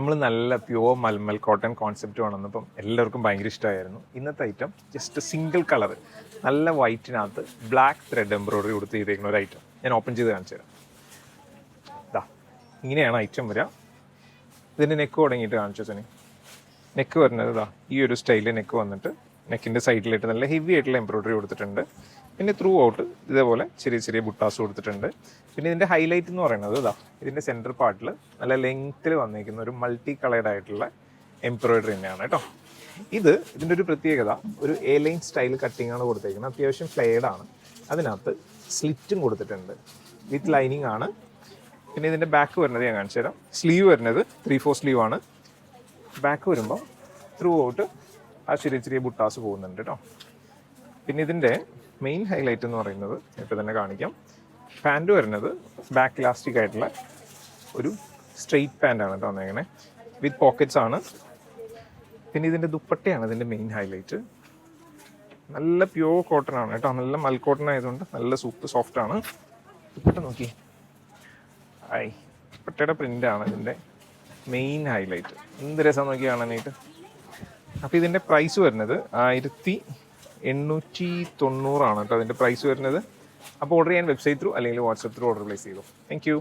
നമ്മൾ നല്ല pure malmal cotton concept വന്നപ്പം എല്ലാവർക്കും ഭയങ്കര ഇഷ്ടമായിരുന്നു. ഇന്നത്തെ ഐറ്റം ജസ്റ്റ് സിംഗിൾ കളർ നല്ല വൈറ്റിനകത്ത് ബ്ലാക്ക് ത്രെഡ് എംബ്രോയിഡറി കൊടുത്ത് ചെയ്തേക്കുന്ന ഒരു ഐറ്റം ഞാൻ ഓപ്പൺ ചെയ്ത് കാണിച്ചു തരാം. ഇതാ ഇങ്ങനെയാണ് ഐറ്റം വരിക. ഇതിൻ്റെ നെക്ക് തുടങ്ങിയിട്ട് കാണിച്ചു തന്നെ. നെക്ക് വരുന്നത് ഇതാ ഈ ഒരു സ്റ്റൈലിൽ നെക്ക് വന്നിട്ട് നെക്കിൻ്റെ സൈഡിലായിട്ട് നല്ല ഹെവി ആയിട്ടുള്ള എംബ്രോയിഡറി കൊടുത്തിട്ടുണ്ട്. പിന്നെ ത്രൂ ഔട്ട് ഇതേപോലെ ചെറിയ ചെറിയ ബുട്ടാസ് കൊടുത്തിട്ടുണ്ട്. പിന്നെ ഇതിൻ്റെ ഹൈലൈറ്റ് എന്ന് പറയുന്നത് ഇതാ ഇതിൻ്റെ സെൻറ്റർ പാർട്ടിൽ നല്ല ലെങ്ത്തിൽ വന്നിരിക്കുന്ന ഒരു മൾട്ടി കളേർഡ് ആയിട്ടുള്ള എംബ്രോയിഡറി തന്നെയാണ് കേട്ടോ. ഇതിൻ്റെ ഒരു പ്രത്യേകത ഒരു എ ലൈൻ സ്റ്റൈൽ കട്ടിംഗ് ആണ് കൊടുത്തേക്കുന്നത്. അത്യാവശ്യം ഫ്ലെയർഡ് ആണ്. അതിനകത്ത് സ്ലിറ്റും കൊടുത്തിട്ടുണ്ട്. വിത്ത് ലൈനിങ് ആണ്. പിന്നെ ഇതിൻ്റെ ബാക്ക് വരുന്നത് ഞാൻ കാണിച്ചു തരാം. സ്ലീവ് വരുന്നത് 3/4 സ്ലീവ് ആണ്. ബാക്ക് വരുമ്പോൾ ത്രൂ ഔട്ട് ആ ചെറിയ ചെറിയ ബുട്ടാസ് പോകുന്നുണ്ട് കേട്ടോ. പിന്നെ ഇതിൻ്റെ മെയിൻ ഹൈലൈറ്റ് എന്ന് പറയുന്നത് ഇപ്പോൾ തന്നെ കാണിക്കാം. പാൻറ് വരുന്നത് ബാക്ക് ഇലാസ്റ്റിക് ആയിട്ടുള്ള ഒരു സ്ട്രെയിറ്റ് പാൻ്റാണ് കേട്ടോ വന്നേക്കണേ. വിത്ത് പോക്കറ്റ്സ് ആണ്. പിന്നെ ഇതിൻ്റെ ദുപ്പട്ടയാണ് ഇതിൻ്റെ മെയിൻ ഹൈലൈറ്റ്. നല്ല പ്യുവർ കോട്ടൺ ആണ് കേട്ടോ. നല്ല മൽ കോട്ടൺ ആയതുകൊണ്ട് നല്ല സൂപ്പർ സോഫ്റ്റ് ആണ്. ദുപ്പട്ട നോക്കി ദുപ്പട്ടയുടെ പ്രിൻ്റാണ് ഇതിൻ്റെ മെയിൻ ഹൈലൈറ്റ്. എന്ത് രസം നോക്കി കാണാനായിട്ട്. അപ്പോൾ ഇതിൻ്റെ പ്രൈസ് വരുന്നത് 1890 ആണ് കേട്ടോ അതിൻ്റെ പ്രൈസ് വരുന്നത്. അപ്പോൾ ഓർഡർ ചെയ്യാൻ വെബ്സൈറ്റ് ത്രൂ അല്ലെങ്കിൽ വാട്സപ്പ് ത്രൂ ഓർഡർ പ്ലേസ് ചെയ്തു. Thank you.